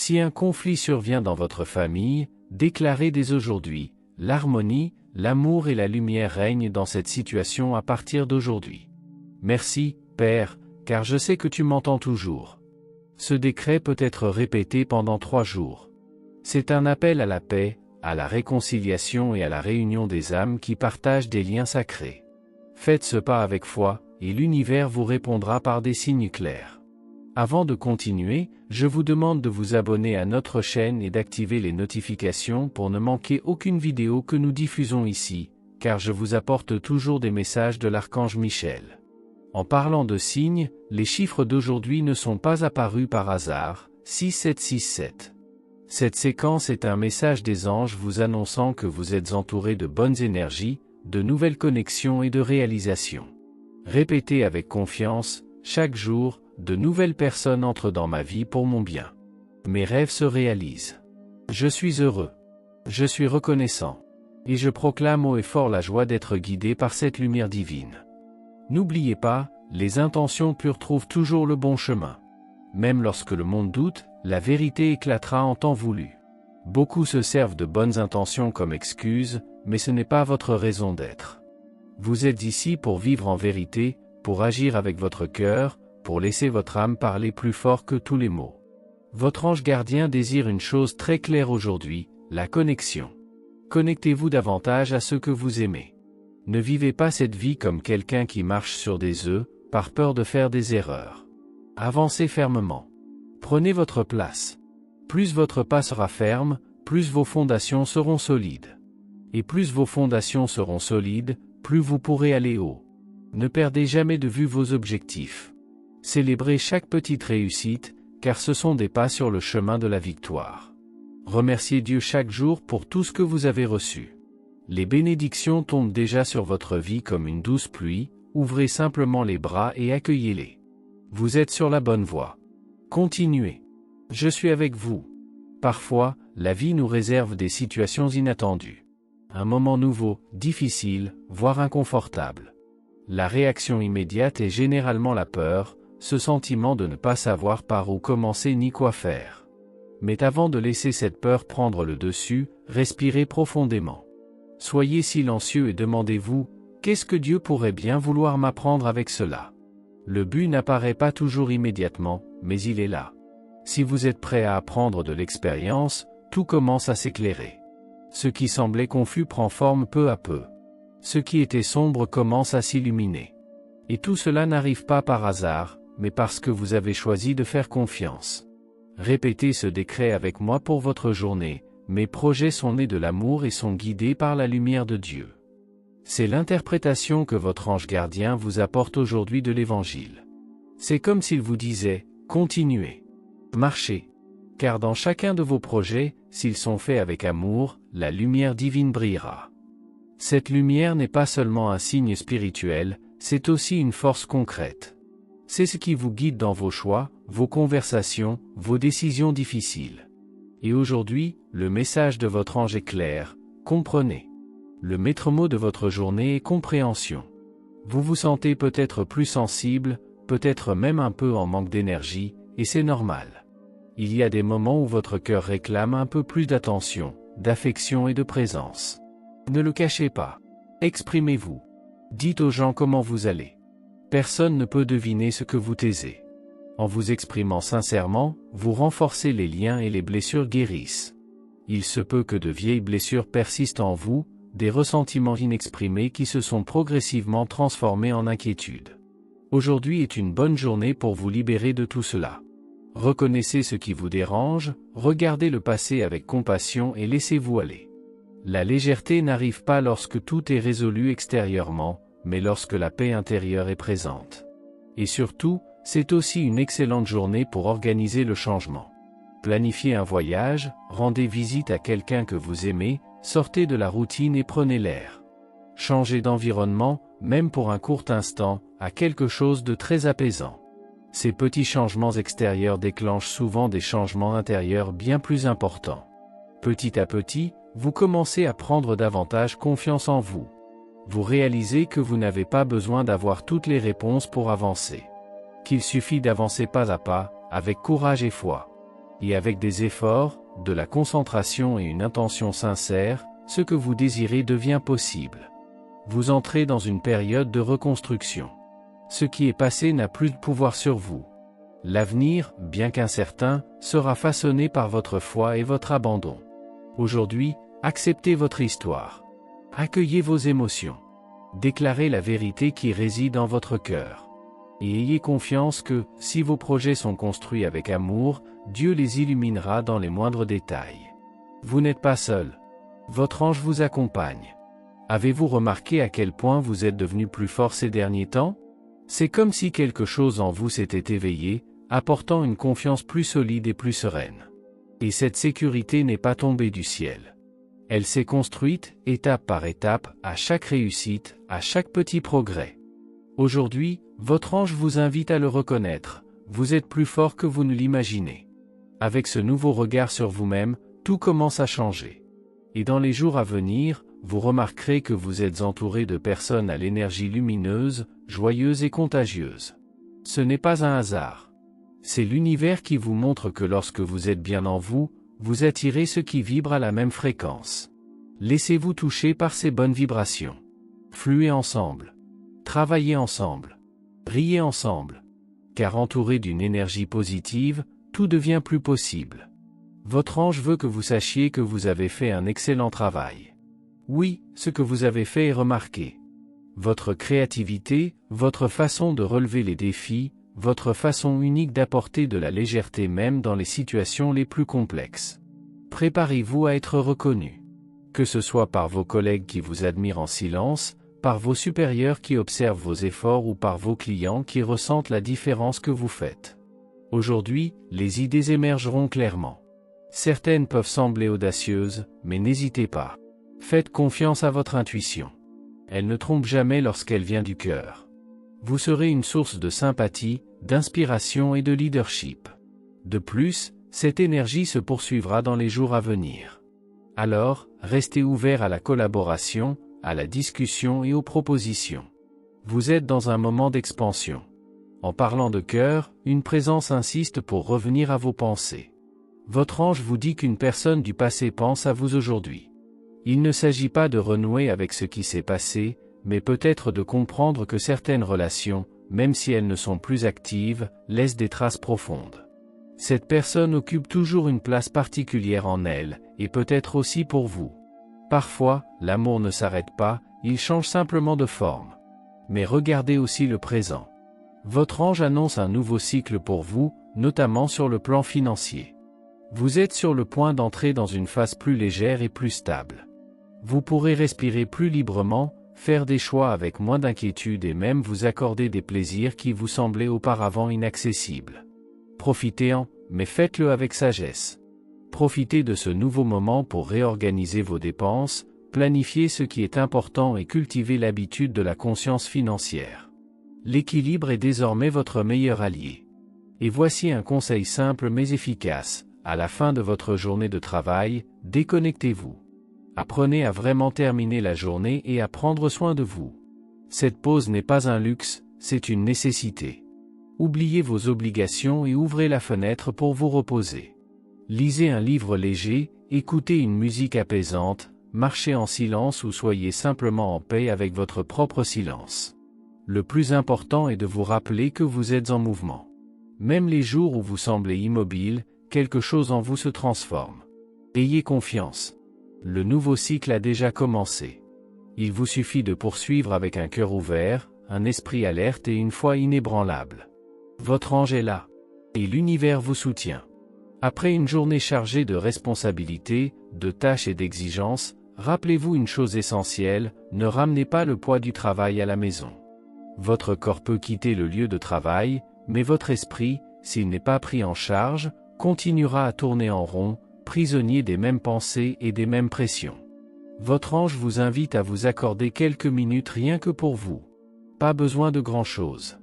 Si un conflit survient dans votre famille, déclarez dès aujourd'hui, l'harmonie, l'amour et la lumière règnent dans cette situation à partir d'aujourd'hui. Merci, Père, car je sais que tu m'entends toujours. Ce décret peut être répété pendant 3 jours. C'est un appel à la paix, à la réconciliation et à la réunion des âmes qui partagent des liens sacrés. Faites ce pas avec foi, et l'univers vous répondra par des signes clairs. Avant de continuer, je vous demande de vous abonner à notre chaîne et d'activer les notifications pour ne manquer aucune vidéo que nous diffusons ici, car je vous apporte toujours des messages de l'archange Michel. En parlant de signes, les chiffres d'aujourd'hui ne sont pas apparus par hasard, 6767. Cette séquence est un message des anges vous annonçant que vous êtes entouré de bonnes énergies, de nouvelles connexions et de réalisations. Répétez avec confiance, chaque jour, de nouvelles personnes entrent dans ma vie pour mon bien. Mes rêves se réalisent. Je suis heureux. Je suis reconnaissant. Et je proclame haut et fort la joie d'être guidé par cette lumière divine. N'oubliez pas, les intentions pures trouvent toujours le bon chemin. Même lorsque le monde doute, la vérité éclatera en temps voulu. Beaucoup se servent de bonnes intentions comme excuse, mais ce n'est pas votre raison d'être. Vous êtes ici pour vivre en vérité, pour agir avec votre cœur, pour laisser votre âme parler plus fort que tous les mots. Votre ange gardien désire une chose très claire aujourd'hui, la connexion. Connectez-vous davantage à ceux que vous aimez. Ne vivez pas cette vie comme quelqu'un qui marche sur des œufs, par peur de faire des erreurs. Avancez fermement. Prenez votre place. Plus votre pas sera ferme, plus vos fondations seront solides. Et plus vos fondations seront solides, plus vous pourrez aller haut. Ne perdez jamais de vue vos objectifs. Célébrez chaque petite réussite, car ce sont des pas sur le chemin de la victoire. Remerciez Dieu chaque jour pour tout ce que vous avez reçu. Les bénédictions tombent déjà sur votre vie comme une douce pluie, ouvrez simplement les bras et accueillez-les. Vous êtes sur la bonne voie. Continuez. Je suis avec vous. Parfois, la vie nous réserve des situations inattendues. Un moment nouveau, difficile, voire inconfortable. La réaction immédiate est généralement la peur, ce sentiment de ne pas savoir par où commencer ni quoi faire. Mais avant de laisser cette peur prendre le dessus, respirez profondément. Soyez silencieux et demandez-vous, qu'est-ce que Dieu pourrait bien vouloir m'apprendre avec cela? Le but n'apparaît pas toujours immédiatement, mais il est là. Si vous êtes prêt à apprendre de l'expérience, tout commence à s'éclairer. Ce qui semblait confus prend forme peu à peu. Ce qui était sombre commence à s'illuminer. Et tout cela n'arrive pas par hasard, mais parce que vous avez choisi de faire confiance. Répétez ce décret avec moi pour votre journée, mes projets sont nés de l'amour et sont guidés par la lumière de Dieu. C'est l'interprétation que votre ange gardien vous apporte aujourd'hui de l'Évangile. C'est comme s'il vous disait, continuez. Marchez. Car dans chacun de vos projets, s'ils sont faits avec amour, la lumière divine brillera. Cette lumière n'est pas seulement un signe spirituel, c'est aussi une force concrète. C'est ce qui vous guide dans vos choix, vos conversations, vos décisions difficiles. Et aujourd'hui, le message de votre ange est clair, comprenez. Le maître mot de votre journée est compréhension. Vous vous sentez peut-être plus sensible, peut-être même un peu en manque d'énergie, et c'est normal. Il y a des moments où votre cœur réclame un peu plus d'attention, d'affection et de présence. Ne le cachez pas. Exprimez-vous. Dites aux gens comment vous allez. Personne ne peut deviner ce que vous taisez. En vous exprimant sincèrement, vous renforcez les liens et les blessures guérissent. Il se peut que de vieilles blessures persistent en vous, des ressentiments inexprimés qui se sont progressivement transformés en inquiétude. Aujourd'hui est une bonne journée pour vous libérer de tout cela. Reconnaissez ce qui vous dérange, regardez le passé avec compassion et laissez-vous aller. La légèreté n'arrive pas lorsque tout est résolu extérieurement, mais lorsque la paix intérieure est présente. Et surtout, c'est aussi une excellente journée pour organiser le changement. Planifiez un voyage, rendez visite à quelqu'un que vous aimez, sortez de la routine et prenez l'air. Changez d'environnement, même pour un court instant, à quelque chose de très apaisant. Ces petits changements extérieurs déclenchent souvent des changements intérieurs bien plus importants. Petit à petit, vous commencez à prendre davantage confiance en vous. Vous réalisez que vous n'avez pas besoin d'avoir toutes les réponses pour avancer. Qu'il suffit d'avancer pas à pas, avec courage et foi. Et avec des efforts, de la concentration et une intention sincère, ce que vous désirez devient possible. Vous entrez dans une période de reconstruction. Ce qui est passé n'a plus de pouvoir sur vous. L'avenir, bien qu'incertain, sera façonné par votre foi et votre abandon. Aujourd'hui, acceptez votre histoire. Accueillez vos émotions. Déclarez la vérité qui réside en votre cœur. Et ayez confiance que, si vos projets sont construits avec amour, Dieu les illuminera dans les moindres détails. Vous n'êtes pas seul. Votre ange vous accompagne. Avez-vous remarqué à quel point vous êtes devenu plus fort ces derniers temps? C'est comme si quelque chose en vous s'était éveillé, apportant une confiance plus solide et plus sereine. Et cette sécurité n'est pas tombée du ciel. Elle s'est construite, étape par étape, à chaque réussite, à chaque petit progrès. Aujourd'hui, votre ange vous invite à le reconnaître, vous êtes plus fort que vous ne l'imaginez. Avec ce nouveau regard sur vous-même, tout commence à changer. Et dans les jours à venir, vous remarquerez que vous êtes entouré de personnes à l'énergie lumineuse, joyeuse et contagieuse. Ce n'est pas un hasard. C'est l'univers qui vous montre que lorsque vous êtes bien en vous, vous attirez ceux qui vibrent à la même fréquence. Laissez-vous toucher par ces bonnes vibrations. Fluez ensemble. Travaillez ensemble. Riez ensemble. Car entouré d'une énergie positive, tout devient plus possible. Votre ange veut que vous sachiez que vous avez fait un excellent travail. Oui, ce que vous avez fait est remarqué. Votre créativité, votre façon de relever les défis, votre façon unique d'apporter de la légèreté même dans les situations les plus complexes. Préparez-vous à être reconnu. Que ce soit par vos collègues qui vous admirent en silence, par vos supérieurs qui observent vos efforts ou par vos clients qui ressentent la différence que vous faites. Aujourd'hui, les idées émergeront clairement. Certaines peuvent sembler audacieuses, mais n'hésitez pas. Faites confiance à votre intuition. Elle ne trompe jamais lorsqu'elle vient du cœur. Vous serez une source de sympathie, d'inspiration et de leadership. De plus, cette énergie se poursuivra dans les jours à venir. Alors, restez ouvert à la collaboration, à la discussion et aux propositions. Vous êtes dans un moment d'expansion. En parlant de cœur, une présence insiste pour revenir à vos pensées. Votre ange vous dit qu'une personne du passé pense à vous aujourd'hui. Il ne s'agit pas de renouer avec ce qui s'est passé, mais peut-être de comprendre que certaines relations, même si elles ne sont plus actives, laissent des traces profondes. Cette personne occupe toujours une place particulière en elle, et peut-être aussi pour vous. Parfois, l'amour ne s'arrête pas, il change simplement de forme. Mais regardez aussi le présent. Votre ange annonce un nouveau cycle pour vous, notamment sur le plan financier. Vous êtes sur le point d'entrer dans une phase plus légère et plus stable. Vous pourrez respirer plus librement, faire des choix avec moins d'inquiétude et même vous accorder des plaisirs qui vous semblaient auparavant inaccessibles. Profitez-en, mais faites-le avec sagesse. Profitez de ce nouveau moment pour réorganiser vos dépenses, planifier ce qui est important et cultiver l'habitude de la conscience financière. L'équilibre est désormais votre meilleur allié. Et voici un conseil simple mais efficace. À la fin de votre journée de travail, déconnectez-vous. Apprenez à vraiment terminer la journée et à prendre soin de vous. Cette pause n'est pas un luxe, c'est une nécessité. Oubliez vos obligations et ouvrez la fenêtre pour vous reposer. Lisez un livre léger, écoutez une musique apaisante, marchez en silence ou soyez simplement en paix avec votre propre silence. Le plus important est de vous rappeler que vous êtes en mouvement. Même les jours où vous semblez immobile, quelque chose en vous se transforme. Ayez confiance. Le nouveau cycle a déjà commencé. Il vous suffit de poursuivre avec un cœur ouvert, un esprit alerte et une foi inébranlable. Votre ange est là. Et l'univers vous soutient. Après une journée chargée de responsabilités, de tâches et d'exigences, rappelez-vous une chose essentielle, ne ramenez pas le poids du travail à la maison. Votre corps peut quitter le lieu de travail, mais votre esprit, s'il n'est pas pris en charge, continuera à tourner en rond, prisonnier des mêmes pensées et des mêmes pressions. Votre ange vous invite à vous accorder quelques minutes rien que pour vous. Pas besoin de grand-chose.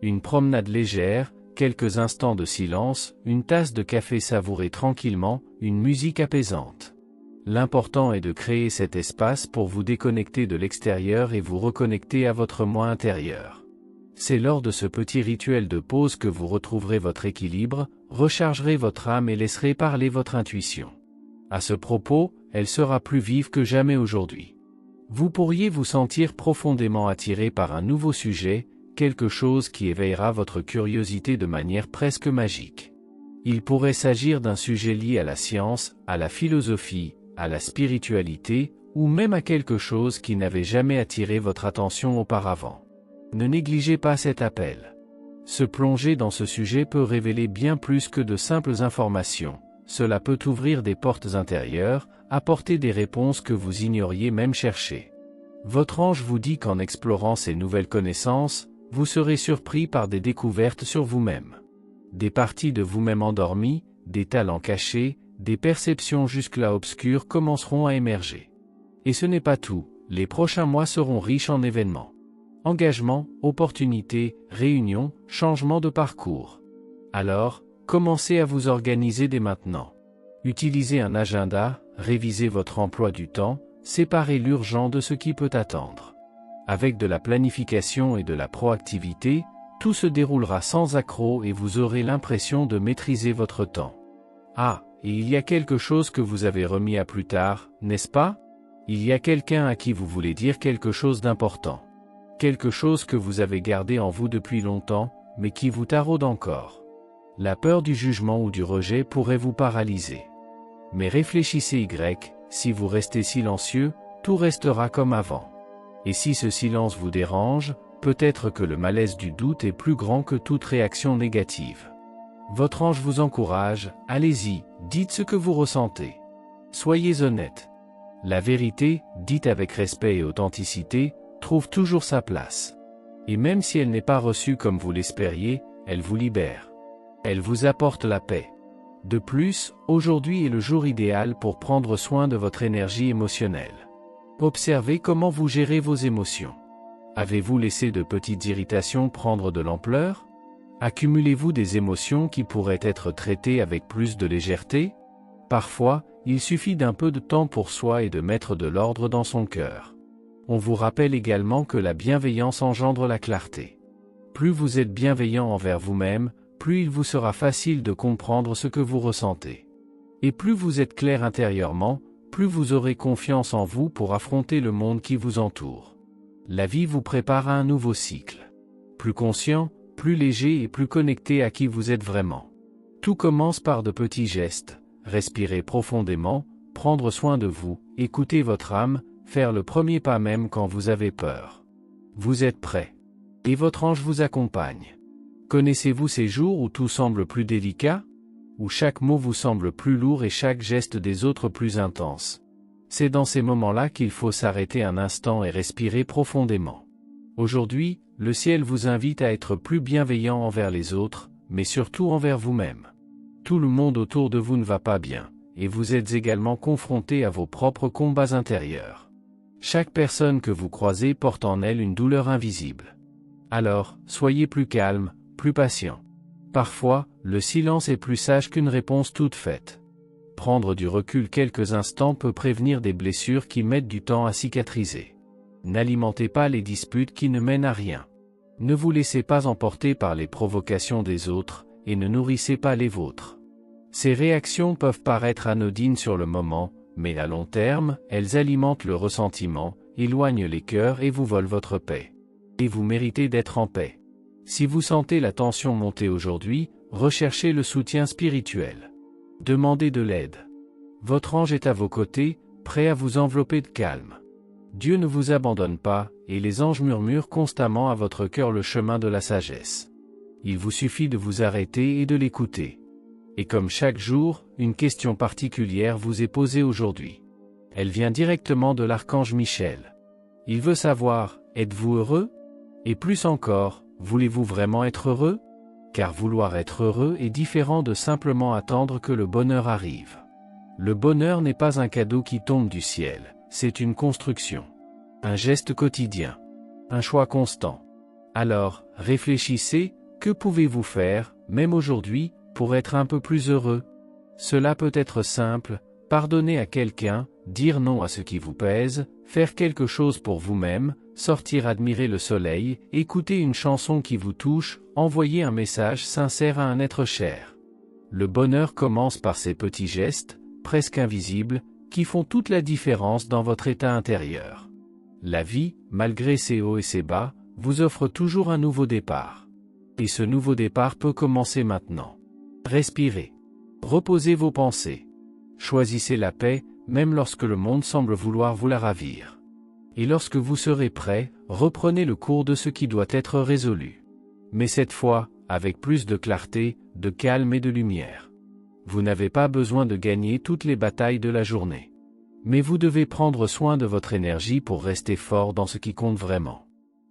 Une promenade légère, quelques instants de silence, une tasse de café savourée tranquillement, une musique apaisante. L'important est de créer cet espace pour vous déconnecter de l'extérieur et vous reconnecter à votre moi intérieur. C'est lors de ce petit rituel de pause que vous retrouverez votre équilibre, rechargerez votre âme et laisserez parler votre intuition. À ce propos, elle sera plus vive que jamais aujourd'hui. Vous pourriez vous sentir profondément attiré par un nouveau sujet, quelque chose qui éveillera votre curiosité de manière presque magique. Il pourrait s'agir d'un sujet lié à la science, à la philosophie, à la spiritualité, ou même à quelque chose qui n'avait jamais attiré votre attention auparavant. Ne négligez pas cet appel. Se plonger dans ce sujet peut révéler bien plus que de simples informations. Cela peut ouvrir des portes intérieures, apporter des réponses que vous ignoriez même chercher. Votre ange vous dit qu'en explorant ces nouvelles connaissances, vous serez surpris par des découvertes sur vous-même. Des parties de vous-même endormies, des talents cachés, des perceptions jusque-là obscures commenceront à émerger. Et ce n'est pas tout, les prochains mois seront riches en événements. Engagement, opportunités, réunions, changements de parcours. Alors, commencez à vous organiser dès maintenant. Utilisez un agenda, révisez votre emploi du temps, séparez l'urgent de ce qui peut attendre. Avec de la planification et de la proactivité, tout se déroulera sans accroc et vous aurez l'impression de maîtriser votre temps. Ah, et il y a quelque chose que vous avez remis à plus tard, n'est-ce pas? Il y a quelqu'un à qui vous voulez dire quelque chose d'important. Quelque chose que vous avez gardé en vous depuis longtemps, mais qui vous taraude encore. La peur du jugement ou du rejet pourrait vous paralyser. Mais réfléchissez si vous restez silencieux, tout restera comme avant. Et si ce silence vous dérange, peut-être que le malaise du doute est plus grand que toute réaction négative. Votre ange vous encourage, allez-y, dites ce que vous ressentez. Soyez honnête. La vérité, dite avec respect et authenticité, trouve toujours sa place. Et même si elle n'est pas reçue comme vous l'espériez, elle vous libère. Elle vous apporte la paix. De plus, aujourd'hui est le jour idéal pour prendre soin de votre énergie émotionnelle. Observez comment vous gérez vos émotions. Avez-vous laissé de petites irritations prendre de l'ampleur? Accumulez-vous des émotions qui pourraient être traitées avec plus de légèreté? Parfois, il suffit d'un peu de temps pour soi et de mettre de l'ordre dans son cœur. On vous rappelle également que la bienveillance engendre la clarté. Plus vous êtes bienveillant envers vous-même, plus il vous sera facile de comprendre ce que vous ressentez. Et plus vous êtes clair intérieurement, plus vous aurez confiance en vous pour affronter le monde qui vous entoure. La vie vous prépare à un nouveau cycle. Plus conscient, plus léger et plus connecté à qui vous êtes vraiment. Tout commence par de petits gestes, respirer profondément, prendre soin de vous, écouter votre âme, faire le premier pas même quand vous avez peur. Vous êtes prêt. Et votre ange vous accompagne. Connaissez-vous ces jours où tout semble plus délicat? Où chaque mot vous semble plus lourd et chaque geste des autres plus intense? C'est dans ces moments-là qu'il faut s'arrêter un instant et respirer profondément. Aujourd'hui, le ciel vous invite à être plus bienveillant envers les autres, mais surtout envers vous-même. Tout le monde autour de vous ne va pas bien, et vous êtes également confronté à vos propres combats intérieurs. Chaque personne que vous croisez porte en elle une douleur invisible. Alors, soyez plus calme, plus patient. Parfois, le silence est plus sage qu'une réponse toute faite. Prendre du recul quelques instants peut prévenir des blessures qui mettent du temps à cicatriser. N'alimentez pas les disputes qui ne mènent à rien. Ne vous laissez pas emporter par les provocations des autres, et ne nourrissez pas les vôtres. Ces réactions peuvent paraître anodines sur le moment, mais à long terme, elles alimentent le ressentiment, éloignent les cœurs et vous volent votre paix. Et vous méritez d'être en paix. Si vous sentez la tension monter aujourd'hui, recherchez le soutien spirituel. Demandez de l'aide. Votre ange est à vos côtés, prêt à vous envelopper de calme. Dieu ne vous abandonne pas, et les anges murmurent constamment à votre cœur le chemin de la sagesse. Il vous suffit de vous arrêter et de l'écouter. Et comme chaque jour, une question particulière vous est posée aujourd'hui. Elle vient directement de l'archange Michel. Il veut savoir, êtes-vous heureux? Et plus encore, voulez-vous vraiment être heureux? Car vouloir être heureux est différent de simplement attendre que le bonheur arrive. Le bonheur n'est pas un cadeau qui tombe du ciel, c'est une construction. Un geste quotidien. Un choix constant. Alors, réfléchissez, que pouvez-vous faire, même aujourd'hui, pour être un peu plus heureux? Cela peut être simple, pardonner à quelqu'un, dire non à ce qui vous pèse, faire quelque chose pour vous-même, sortir admirer le soleil, écouter une chanson qui vous touche, envoyer un message sincère à un être cher. Le bonheur commence par ces petits gestes, presque invisibles, qui font toute la différence dans votre état intérieur. La vie, malgré ses hauts et ses bas, vous offre toujours un nouveau départ. Et ce nouveau départ peut commencer maintenant. Respirez. Reposez vos pensées. Choisissez la paix, même lorsque le monde semble vouloir vous la ravir. Et lorsque vous serez prêt, reprenez le cours de ce qui doit être résolu. Mais cette fois, avec plus de clarté, de calme et de lumière. Vous n'avez pas besoin de gagner toutes les batailles de la journée. Mais vous devez prendre soin de votre énergie pour rester fort dans ce qui compte vraiment.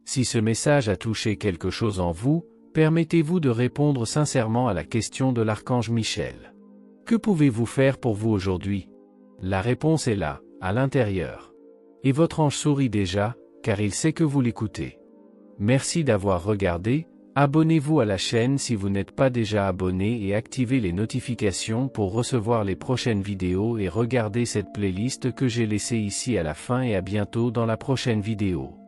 Si ce message a touché quelque chose en vous, permettez-vous de répondre sincèrement à la question de l'archange Michel. Que pouvez-vous faire pour vous aujourd'hui? La réponse est là, à l'intérieur. Et votre ange sourit déjà, car il sait que vous l'écoutez. Merci d'avoir regardé, abonnez-vous à la chaîne si vous n'êtes pas déjà abonné et activez les notifications pour recevoir les prochaines vidéos et regardez cette playlist que j'ai laissée ici à la fin et à bientôt dans la prochaine vidéo.